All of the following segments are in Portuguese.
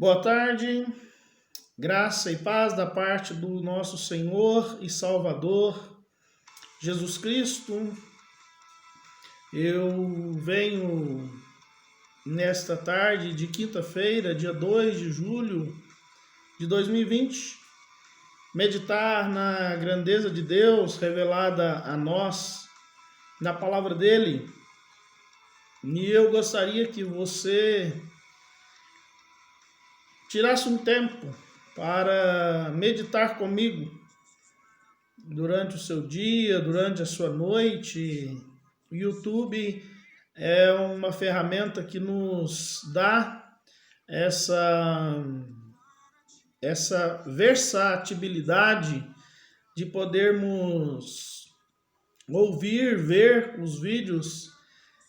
Boa tarde, graça e paz da parte do nosso Senhor e Salvador Jesus Cristo. Eu venho nesta tarde de quinta-feira, dia 2 de julho de 2020, meditar na grandeza de Deus revelada a nós na palavra dele. E eu gostaria que você tirasse um tempo para meditar comigo durante o seu dia, durante a sua noite. O YouTube é uma ferramenta que nos dá essa versatilidade de podermos ouvir, ver os vídeos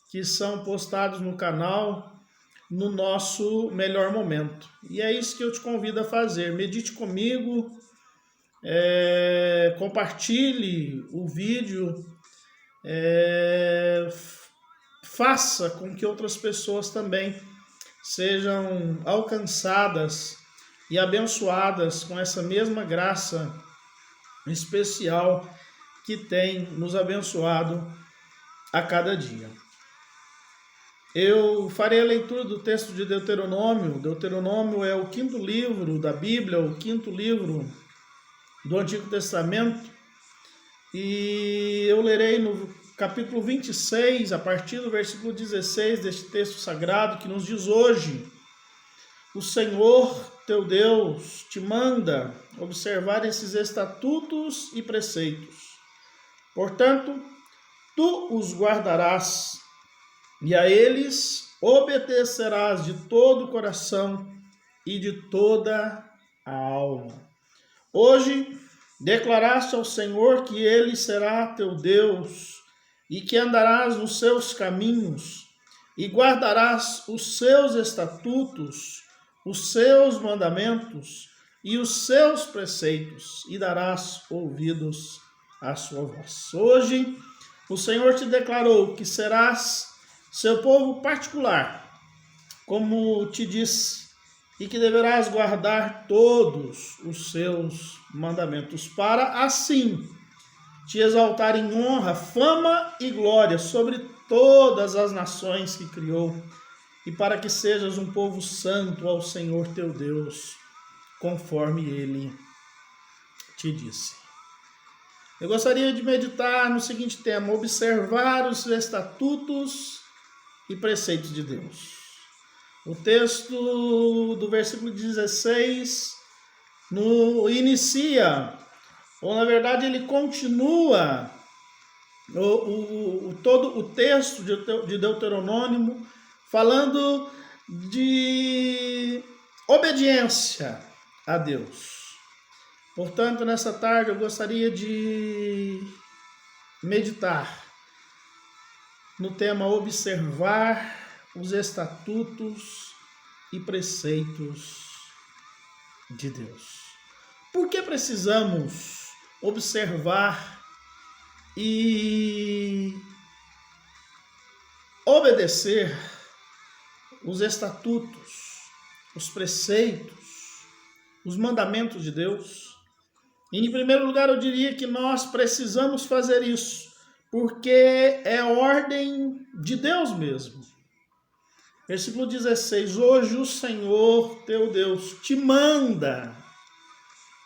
que são postados no canal no nosso melhor momento. E é isso que eu te convido a fazer. Medite comigo, compartilhe o vídeo, faça com que outras pessoas também sejam alcançadas e abençoadas com essa mesma graça especial que tem nos abençoado a cada dia. Eu farei a leitura do texto de Deuteronômio. Deuteronômio é o quinto livro da Bíblia, o quinto livro do Antigo Testamento. E eu lerei no capítulo 26, a partir do versículo 16 deste texto sagrado, que nos diz hoje: o Senhor teu Deus te manda observar esses estatutos e preceitos. Portanto, tu os guardarás, e a eles obedecerás de todo o coração e de toda a alma. Hoje declaraste ao Senhor que ele será teu Deus e que andarás nos seus caminhos e guardarás os seus estatutos, os seus mandamentos e os seus preceitos e darás ouvidos à sua voz. Hoje o Senhor te declarou que serás seu povo particular, como te disse, e que deverás guardar todos os seus mandamentos, para assim te exaltar em honra, fama e glória sobre todas as nações que criou, e para que sejas um povo santo ao Senhor teu Deus, conforme ele te disse. Eu gostaria de meditar no seguinte tema: observar os estatutos e preceitos de Deus. O texto do versículo 16 inicia, ou na verdade ele continua todo o texto de Deuteronômio falando de obediência a Deus. Portanto, nessa tarde eu gostaria de meditar no tema observar os estatutos e preceitos de Deus. Por que precisamos observar e obedecer os estatutos, os preceitos, os mandamentos de Deus? E, em primeiro lugar, eu diria que nós precisamos fazer isso porque é ordem de Deus mesmo. Versículo 16: hoje o Senhor teu Deus te manda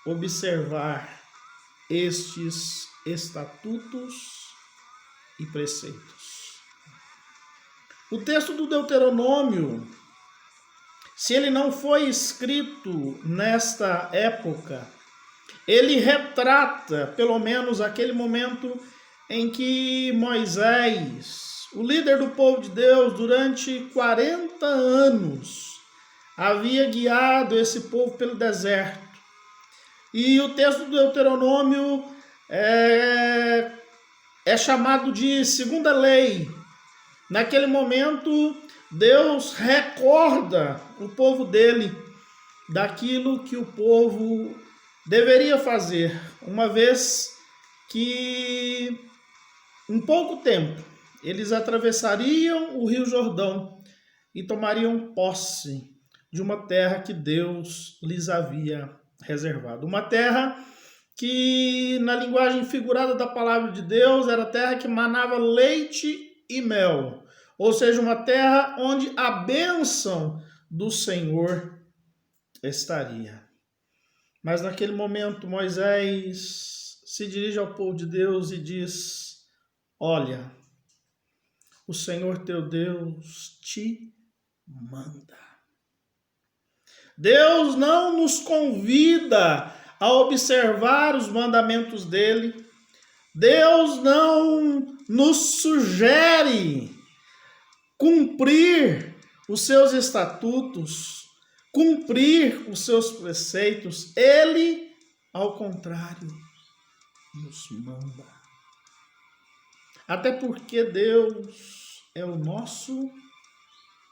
observar estes estatutos e preceitos. O texto do Deuteronômio, se ele não foi escrito nesta época, ele retrata pelo menos aquele momento em que Moisés, o líder do povo de Deus, durante 40 anos, havia guiado esse povo pelo deserto. E o texto do Deuteronômio é chamado de segunda lei. Naquele momento, Deus recorda o povo dele daquilo que o povo deveria fazer, uma vez que em pouco tempo eles atravessariam o Rio Jordão e tomariam posse de uma terra que Deus lhes havia reservado. Uma terra que, na linguagem figurada da palavra de Deus, era a terra que manava leite e mel. Ou seja, uma terra onde a bênção do Senhor estaria. Mas naquele momento Moisés se dirige ao povo de Deus e diz: olha, o Senhor teu Deus te manda. Deus não nos convida a observar os mandamentos dele. Deus não nos sugere cumprir os seus estatutos, cumprir os seus preceitos. Ele, ao contrário, nos manda. Até porque Deus é o nosso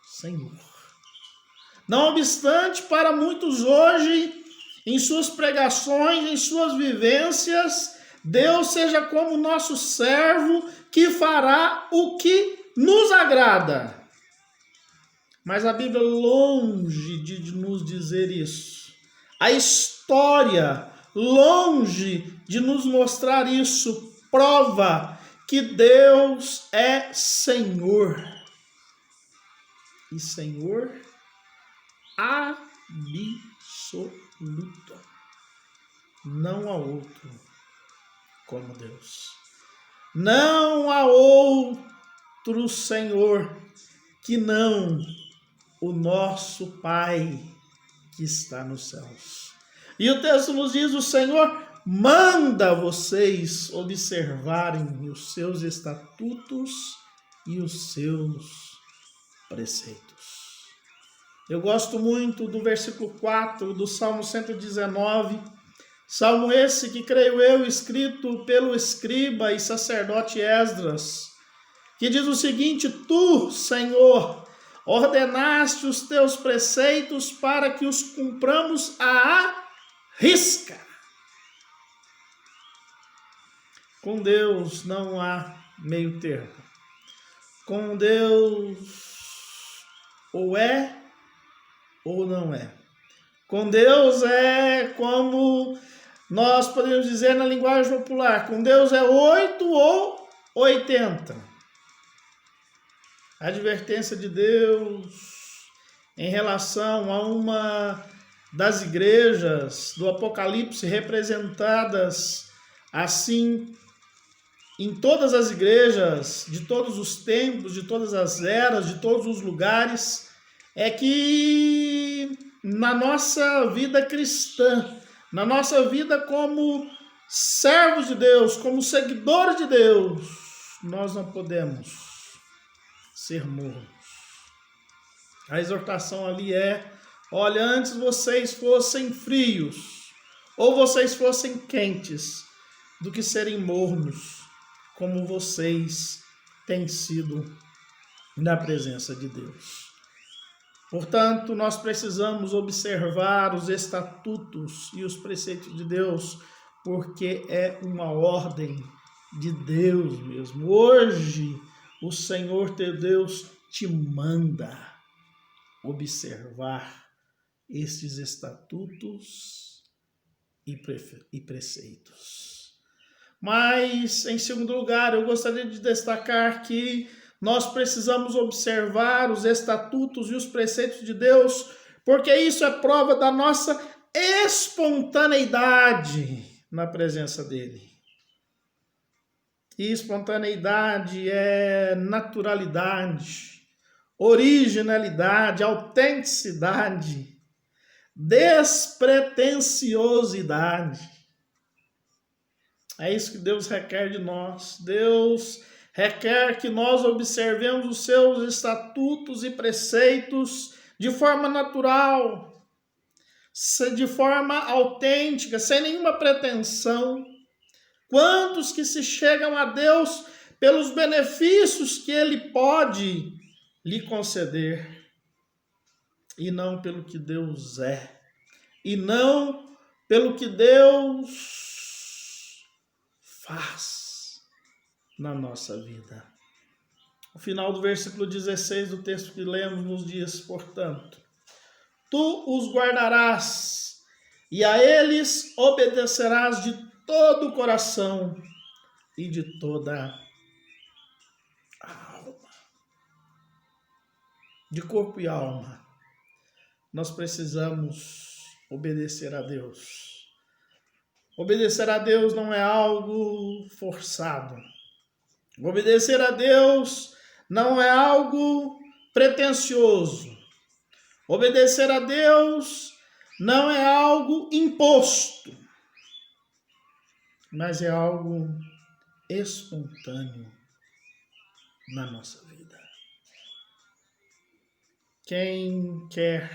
Senhor. Não obstante, para muitos hoje, em suas pregações, em suas vivências, Deus seja como nosso servo que fará o que nos agrada. Mas a Bíblia, longe de nos dizer isso. A história, longe de nos mostrar isso, prova que Deus é Senhor. E Senhor absoluto. Não há outro como Deus. Não há outro Senhor que não o nosso Pai que está nos céus. E o texto nos diz: o Senhor manda vocês observarem os seus estatutos e os seus preceitos. Eu gosto muito do versículo 4 do Salmo 119, salmo esse que, creio eu, escrito pelo escriba e sacerdote Esdras, que diz o seguinte: tu, Senhor, ordenaste os teus preceitos para que os cumpramos à risca. Com Deus não há meio termo. Com Deus ou é ou não é. Com Deus é como nós podemos dizer na linguagem popular: com Deus é 8 ou 80. A advertência de Deus em relação a uma das igrejas do Apocalipse, representadas assim em todas as igrejas, de todos os tempos, de todas as eras, de todos os lugares, é que na nossa vida cristã, na nossa vida como servos de Deus, como seguidores de Deus, nós não podemos ser mornos. A exortação ali é: olha, antes vocês fossem frios ou vocês fossem quentes do que serem mornos, como vocês têm sido na presença de Deus. Portanto, nós precisamos observar os estatutos e os preceitos de Deus, porque é uma ordem de Deus mesmo. Hoje, o Senhor teu Deus te manda observar estes estatutos e preceitos. Mas, em segundo lugar, eu gostaria de destacar que nós precisamos observar os estatutos e os preceitos de Deus, porque isso é prova da nossa espontaneidade na presença dele. E espontaneidade é naturalidade, originalidade, autenticidade, despretensiosidade. É isso que Deus requer de nós. Deus requer que nós observemos os seus estatutos e preceitos de forma natural, de forma autêntica, sem nenhuma pretensão. Quantos que se chegam a Deus pelos benefícios que Ele pode lhe conceder, e não pelo que Deus é, e não pelo que Deus faz na nossa vida. O final do versículo 16 do texto que lemos nos diz: portanto, tu os guardarás, e a eles obedecerás de todo o coração e de toda a alma. De corpo e alma, nós precisamos obedecer a Deus. Obedecer a Deus não é algo forçado. Obedecer a Deus não é algo pretensioso. Obedecer a Deus não é algo imposto, mas é algo espontâneo na nossa vida. Quem quer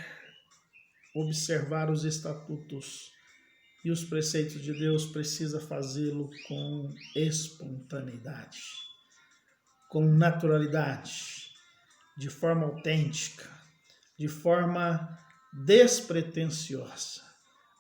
observar os estatutos e os preceitos de Deus precisa fazê-lo com espontaneidade, com naturalidade, de forma autêntica, de forma despretensiosa.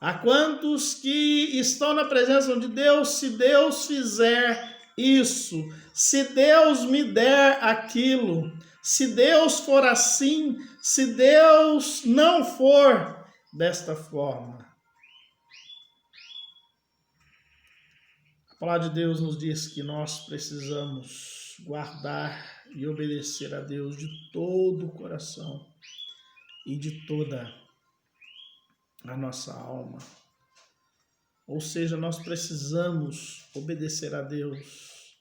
Há quantos que estão na presença de Deus, se Deus fizer isso, se Deus me der aquilo, se Deus for assim, se Deus não for desta forma. A palavra de Deus nos diz que nós precisamos guardar e obedecer a Deus de todo o coração e de toda a nossa alma. Ou seja, nós precisamos obedecer a Deus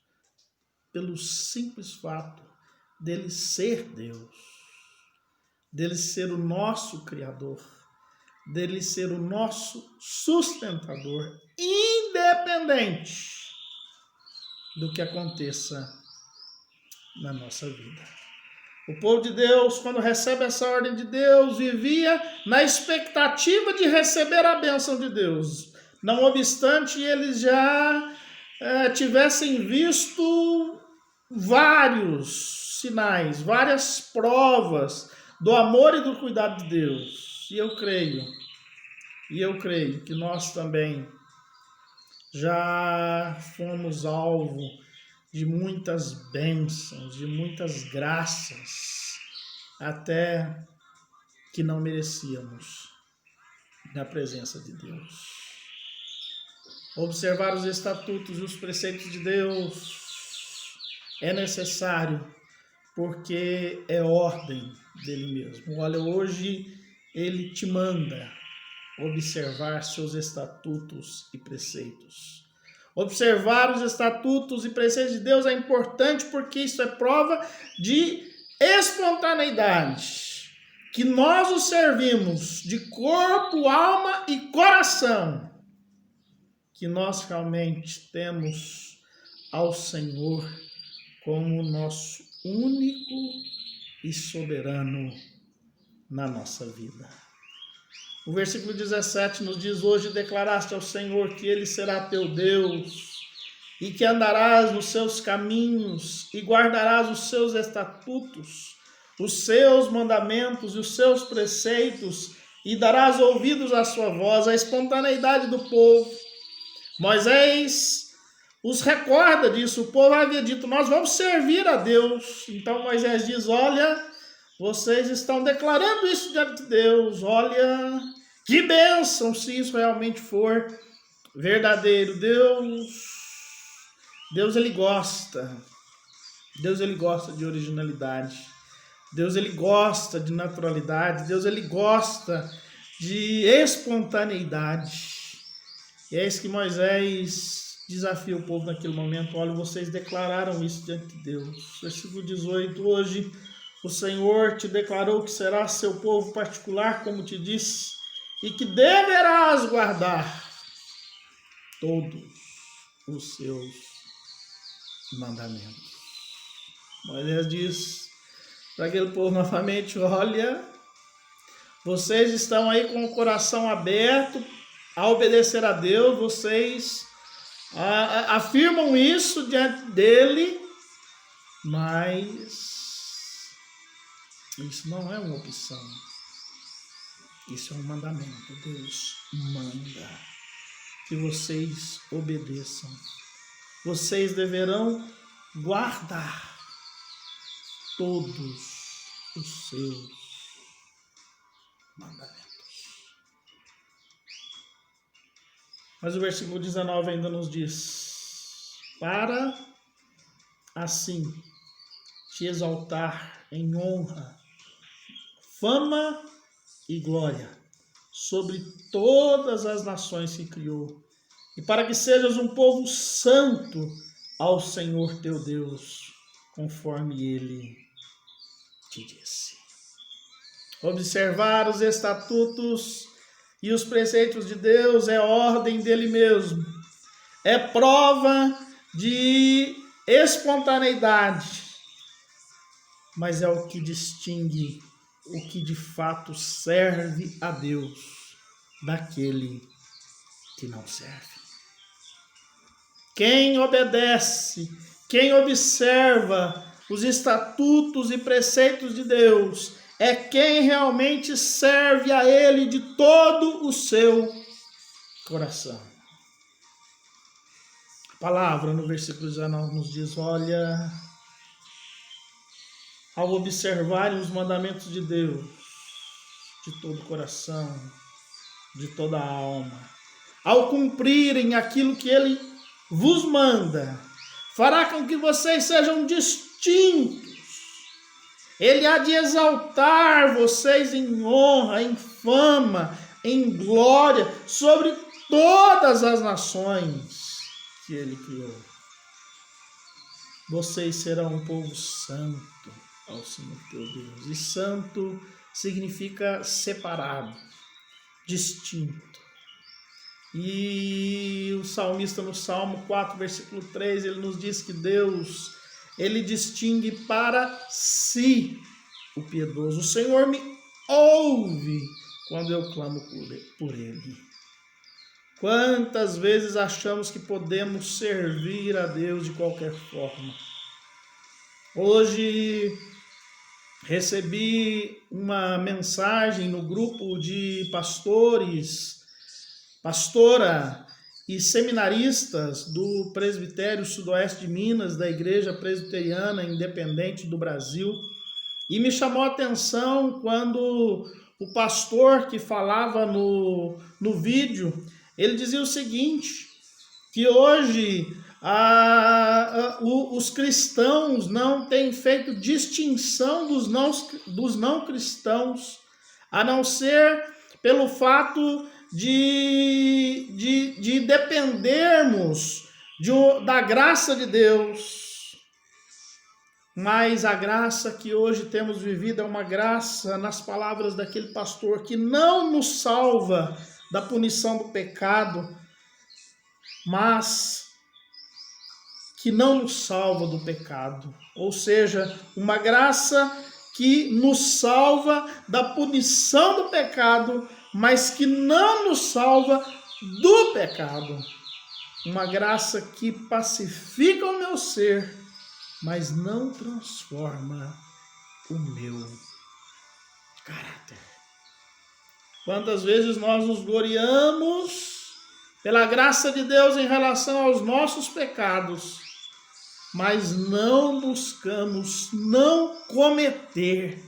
pelo simples fato dele ser Deus, dele ser o nosso Criador, dele ser o nosso sustentador, independente do que aconteça na nossa vida. O povo de Deus, quando recebe essa ordem de Deus, vivia na expectativa de receber a bênção de Deus. Não obstante, eles já tivessem visto vários sinais, várias provas do amor e do cuidado de Deus. E eu creio que nós também já fomos alvo de muitas bênçãos, de muitas graças, até que não merecíamos na presença de Deus. Observar os estatutos e os preceitos de Deus é necessário, porque é ordem dele mesmo. Olha, hoje ele te manda observar seus estatutos e preceitos. Observar os estatutos e preceitos de Deus é importante porque isso é prova de espontaneidade, que nós o servimos de corpo, alma e coração, que nós realmente temos ao Senhor como nosso único e soberano na nossa vida. O versículo 17 nos diz: hoje declaraste ao Senhor que Ele será teu Deus, e que andarás nos seus caminhos, e guardarás os seus estatutos, os seus mandamentos e os seus preceitos, e darás ouvidos à sua voz. A espontaneidade do povo. Moisés os recorda disso. O povo havia dito: nós vamos servir a Deus. Então Moisés diz: olha, vocês estão declarando isso diante de Deus. Olha, que bênção se isso realmente for verdadeiro. Deus ele gosta. Deus ele gosta de originalidade. Deus ele gosta de naturalidade. Deus ele gosta de espontaneidade. E é isso que Moisés desafia o povo naquele momento. Olha, vocês declararam isso diante de Deus. Versículo 18: hoje o Senhor te declarou que será seu povo particular, como te disse, e que deverás guardar todos os seus mandamentos. Moisés diz para aquele povo novamente: olha, vocês estão aí com o coração aberto a obedecer a Deus, vocês afirmam isso diante dele, mas isso não é uma opção. Isso é um mandamento. Deus manda que vocês obedeçam. Vocês deverão guardar todos os seus mandamentos. Mas o versículo 19 ainda nos diz: para assim te exaltar em honra, fama e glória sobre todas as nações que criou, e para que sejas um povo santo ao Senhor teu Deus, conforme ele te disse. Observar os estatutos e os preceitos de Deus é ordem dele mesmo, é prova de espontaneidade, mas é o que distingue o que de fato serve a Deus daquele que não serve. Quem obedece, quem observa os estatutos e preceitos de Deus, é quem realmente serve a Ele de todo o seu coração. A palavra no versículo 19 nos diz: olha, ao observarem os mandamentos de Deus de todo o coração, de toda a alma, ao cumprirem aquilo que Ele vos manda, fará com que vocês sejam distintos. Ele há de exaltar vocês em honra, em fama, em glória, sobre todas as nações que Ele criou. Vocês serão um povo santo ao Senhor teu Deus. E santo significa separado, distinto. E o salmista no Salmo 4, versículo 3, ele nos diz que Deus, ele distingue para si o piedoso. O Senhor me ouve quando eu clamo por ele. Quantas vezes achamos que podemos servir a Deus de qualquer forma? Hoje recebi uma mensagem no grupo de pastores, pastora e seminaristas do Presbitério Sudoeste de Minas, da Igreja Presbiteriana Independente do Brasil, e me chamou a atenção quando o pastor que falava no vídeo, ele dizia o seguinte, que hoje os cristãos não têm feito distinção dos não cristãos, a não ser pelo fato de dependermos da graça de Deus. Mas a graça que hoje temos vivido é uma graça, nas palavras daquele pastor, que não nos salva da punição do pecado, mas que não nos salva do pecado. Ou seja, uma graça que nos salva da punição do pecado, mas que não nos salva do pecado. Uma graça que pacifica o meu ser, mas não transforma o meu caráter. Quantas vezes nós nos gloriamos pela graça de Deus em relação aos nossos pecados, mas não buscamos não cometer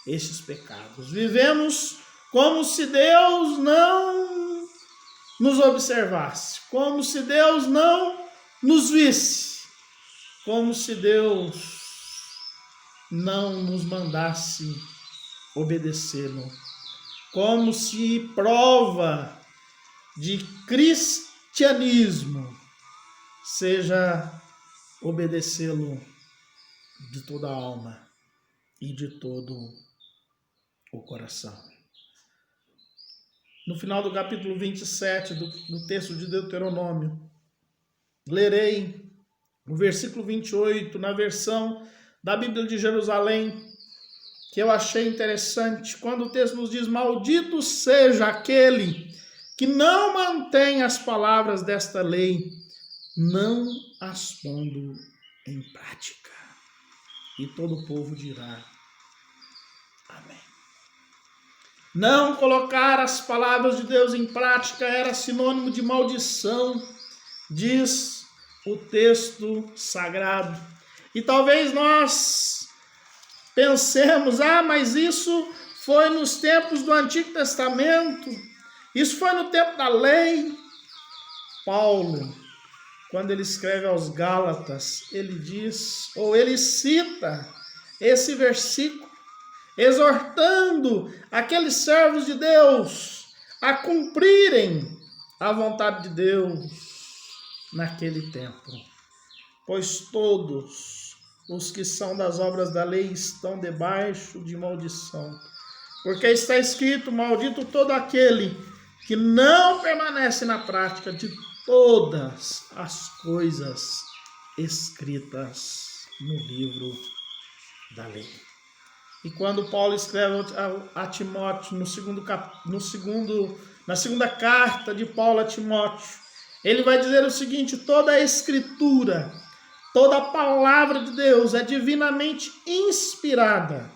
esses pecados. Vivemos como se Deus não nos observasse, como se Deus não nos visse, como se Deus não nos mandasse obedecê-lo, como se prova de cristianismo seja obedecê-lo de toda a alma e de todo o coração. No final do capítulo 27 do texto de Deuteronômio, lerei o versículo 28 na versão da Bíblia de Jerusalém, que eu achei interessante, quando o texto nos diz: maldito seja aquele que não mantém as palavras desta lei, não as pondo em prática. E todo o povo dirá: amém. Não colocar as palavras de Deus em prática era sinônimo de maldição, diz o texto sagrado. E talvez nós pensemos: mas isso foi nos tempos do Antigo Testamento, isso foi no tempo da lei. Paulo, quando ele escreve aos Gálatas, ele diz, ou ele cita esse versículo, exortando aqueles servos de Deus a cumprirem a vontade de Deus naquele tempo. Pois todos os que são das obras da lei estão debaixo de maldição. Porque está escrito, maldito todo aquele que não permanece na prática de todas as coisas escritas no livro da lei. E quando Paulo escreve a Timóteo, na segunda carta de Paulo a Timóteo, ele vai dizer o seguinte: toda a escritura, toda a palavra de Deus é divinamente inspirada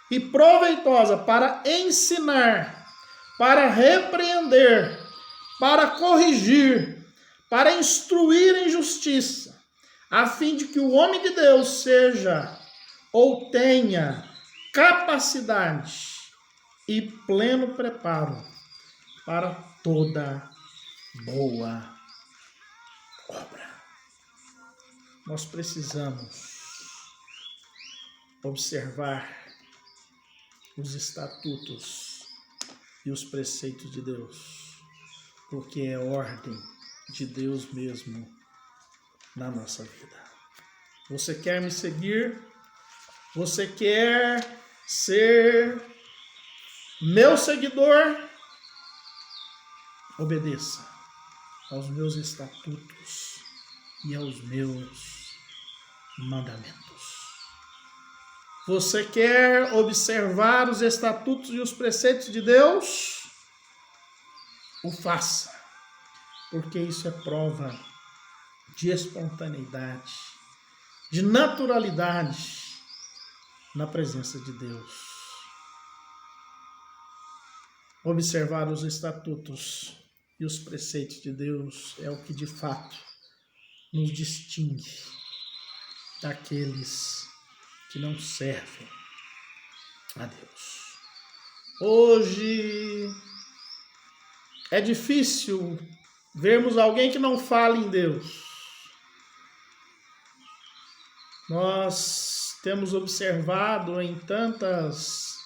e proveitosa para ensinar, para repreender, para corrigir, para instruir em justiça, a fim de que o homem de Deus seja ou tenha capacidade e pleno preparo para toda boa obra. Nós precisamos observar os estatutos e os preceitos de Deus, porque é ordem de Deus mesmo na nossa vida. Você quer me seguir? Você quer ser meu seguidor? Obedeça aos meus estatutos e aos meus mandamentos. Você quer observar os estatutos e os preceitos de Deus? O faça, porque isso é prova de espontaneidade, de naturalidade na presença de Deus. Observar os estatutos e os preceitos de Deus é o que de fato nos distingue daqueles que não servem a Deus. Hoje é difícil vermos alguém que não fale em Deus. Nós temos observado em tantas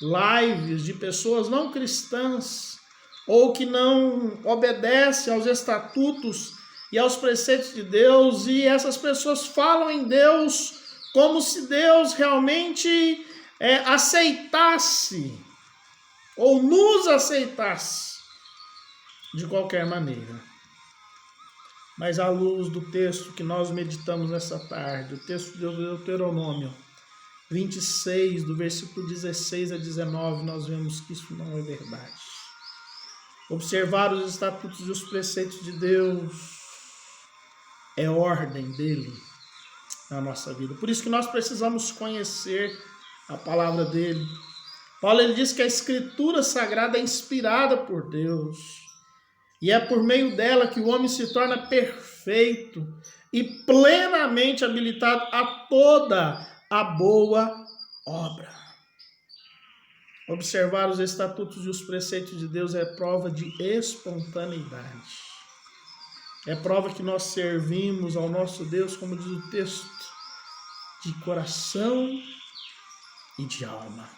lives de pessoas não cristãs ou que não obedecem aos estatutos e aos preceitos de Deus, e essas pessoas falam em Deus como se Deus realmente aceitasse ou nos aceitasse de qualquer maneira. Mas à luz do texto que nós meditamos nessa tarde, o texto de Deuteronômio 26, do versículo 16 a 19, nós vemos que isso não é verdade. Observar os estatutos e os preceitos de Deus é ordem dele na nossa vida. Por isso que nós precisamos conhecer a palavra dele. Paulo ele diz que a Escritura Sagrada é inspirada por Deus. E é por meio dela que o homem se torna perfeito e plenamente habilitado a toda a boa obra. Observar os estatutos e os preceitos de Deus é prova de espontaneidade. É prova que nós servimos ao nosso Deus, como diz o texto, de coração e de alma.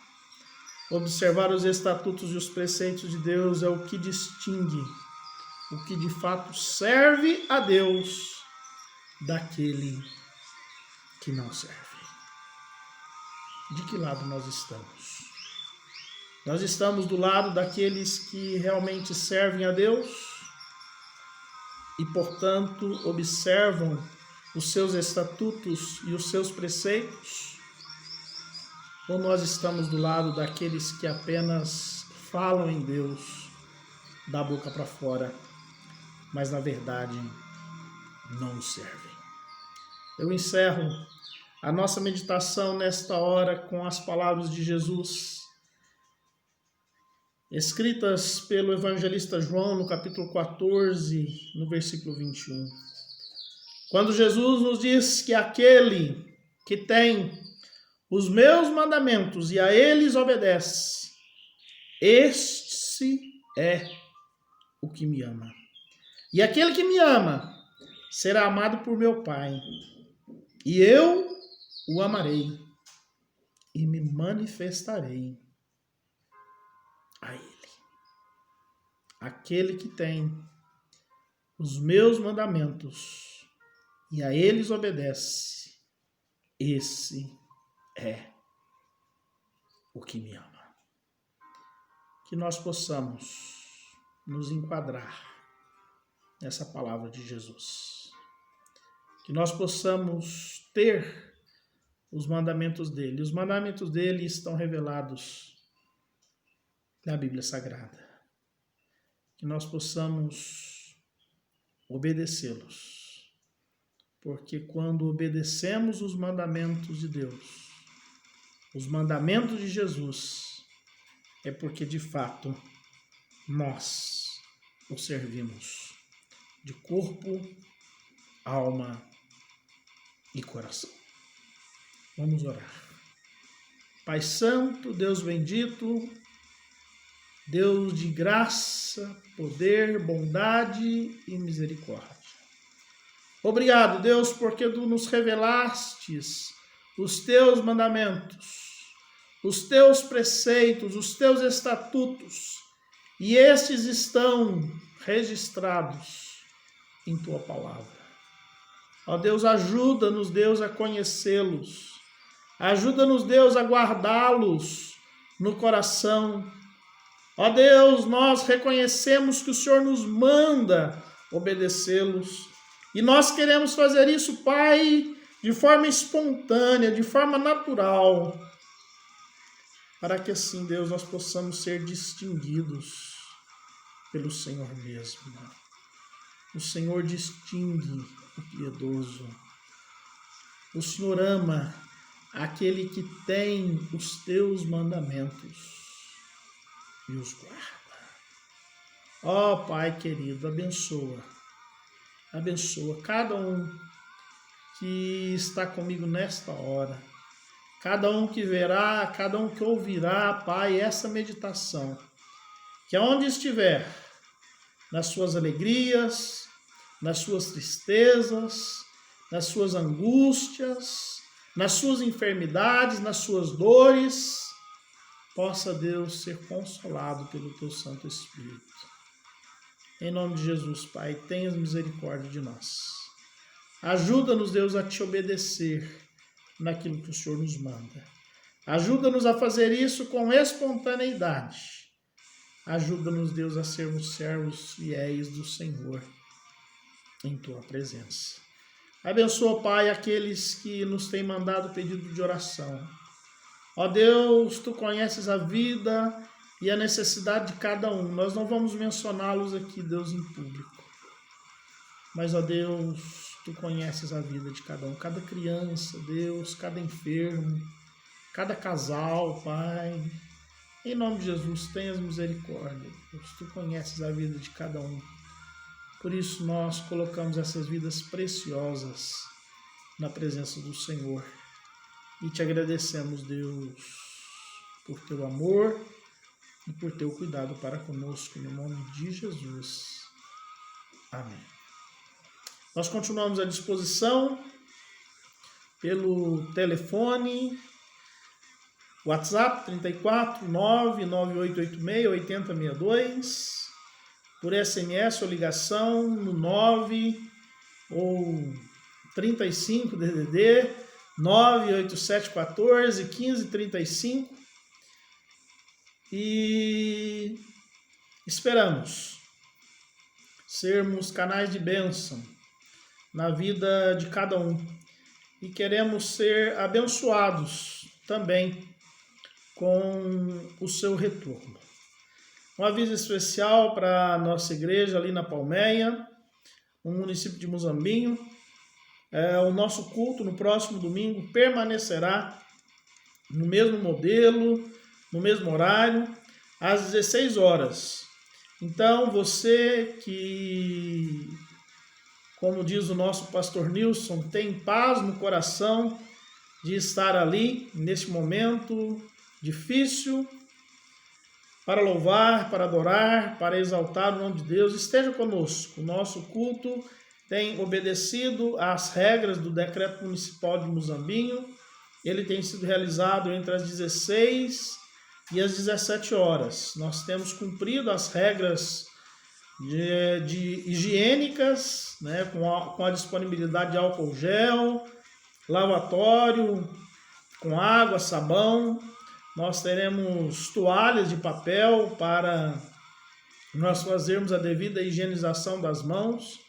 Observar os estatutos e os preceitos de Deus é o que distingue o que de fato serve a Deus daquele que não serve. De que lado nós estamos? Nós estamos do lado daqueles que realmente servem a Deus e, portanto, observam os seus estatutos e os seus preceitos? Ou nós estamos do lado daqueles que apenas falam em Deus da boca para fora, mas na verdade não servem? Eu encerro a nossa meditação nesta hora com as palavras de Jesus, escritas pelo evangelista João no capítulo 14, no versículo 21. Quando Jesus nos diz que aquele que tem os meus mandamentos e a eles obedece, este é o que me ama. E aquele que me ama será amado por meu Pai, e eu o amarei e me manifestarei a ele. Aquele que tem os meus mandamentos e a eles obedece, esse é o que me ama. Que nós possamos nos enquadrar nessa palavra de Jesus. Que nós possamos ter os mandamentos dele. Os mandamentos dele estão revelados na Bíblia Sagrada. Que nós possamos obedecê-los. Porque quando obedecemos os mandamentos de Deus, os mandamentos de Jesus, é porque de fato nós o servimos de corpo, alma e coração. Vamos orar. Pai Santo, Deus bendito, Deus de graça, poder, bondade e misericórdia. Obrigado, Deus, porque tu nos revelastes os teus mandamentos, os teus preceitos, os teus estatutos, e estes estão registrados em tua palavra. Ó Deus, ajuda-nos, Deus, a conhecê-los. Ajuda-nos, Deus, a guardá-los no coração. Ó Deus, nós reconhecemos que o Senhor nos manda obedecê-los. E nós queremos fazer isso, Pai, de forma espontânea, de forma natural. Para que assim, Deus, nós possamos ser distinguidos pelo Senhor mesmo. O Senhor distingue o piedoso. O Senhor ama aquele que tem os teus mandamentos e os guarda. Ó Pai querido, abençoa cada um que está comigo nesta hora, cada um que verá, cada um que ouvirá, Pai, essa meditação, que aonde estiver, nas suas alegrias, nas suas tristezas, nas suas angústias, nas suas enfermidades, nas suas dores, possa Deus ser consolado pelo teu Santo Espírito. Em nome de Jesus, Pai, tenhas misericórdia de nós. Ajuda-nos, Deus, a te obedecer naquilo que o Senhor nos manda. Ajuda-nos a fazer isso com espontaneidade. Ajuda-nos, Deus, a sermos servos fiéis do Senhor em tua presença. Abençoa, Pai, aqueles que nos têm mandado pedido de oração. Ó Deus, tu conheces a vida e a necessidade de cada um. Nós não vamos mencioná-los aqui, Deus, em público. Mas, ó Deus, tu conheces a vida de cada um. Cada criança, Deus, cada enfermo, cada casal, Pai. Em nome de Jesus, tenhas misericórdia, Deus. Tu conheces a vida de cada um. Por isso, nós colocamos essas vidas preciosas na presença do Senhor. E te agradecemos, Deus, por teu amor e por teu cuidado para conosco, no nome de Jesus. Amém. Nós continuamos à disposição pelo telefone, WhatsApp 34 99886 8062, por SMS ou ligação no 9 ou 35 DDD 98714 1535. E esperamos sermos canais de bênção na vida de cada um. E queremos ser abençoados também com o seu retorno. Um aviso especial para a nossa igreja ali na Palmeia, no município de Muzambinho. O nosso culto no próximo domingo permanecerá no mesmo modelo, no mesmo horário, às 16 horas. Então, você que, como diz o nosso pastor Nilson, tem paz no coração, de estar ali, nesse momento difícil, para louvar, para adorar, para exaltar o nome de Deus. Esteja conosco. O nosso culto tem obedecido às regras do decreto municipal de Muzambinho. Ele tem sido realizado entre as 16 e as 17 horas. Nós temos cumprido as regras de higiênicas, né, com a disponibilidade de álcool gel, lavatório, com água, sabão. Nós teremos toalhas de papel para nós fazermos a devida higienização das mãos.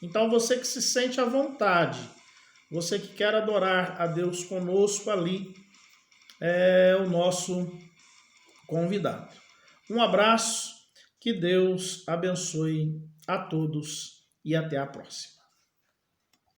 Então, você que se sente à vontade, você que quer adorar a Deus conosco ali, é o nosso convidado. Um abraço, que Deus abençoe a todos e até a próxima.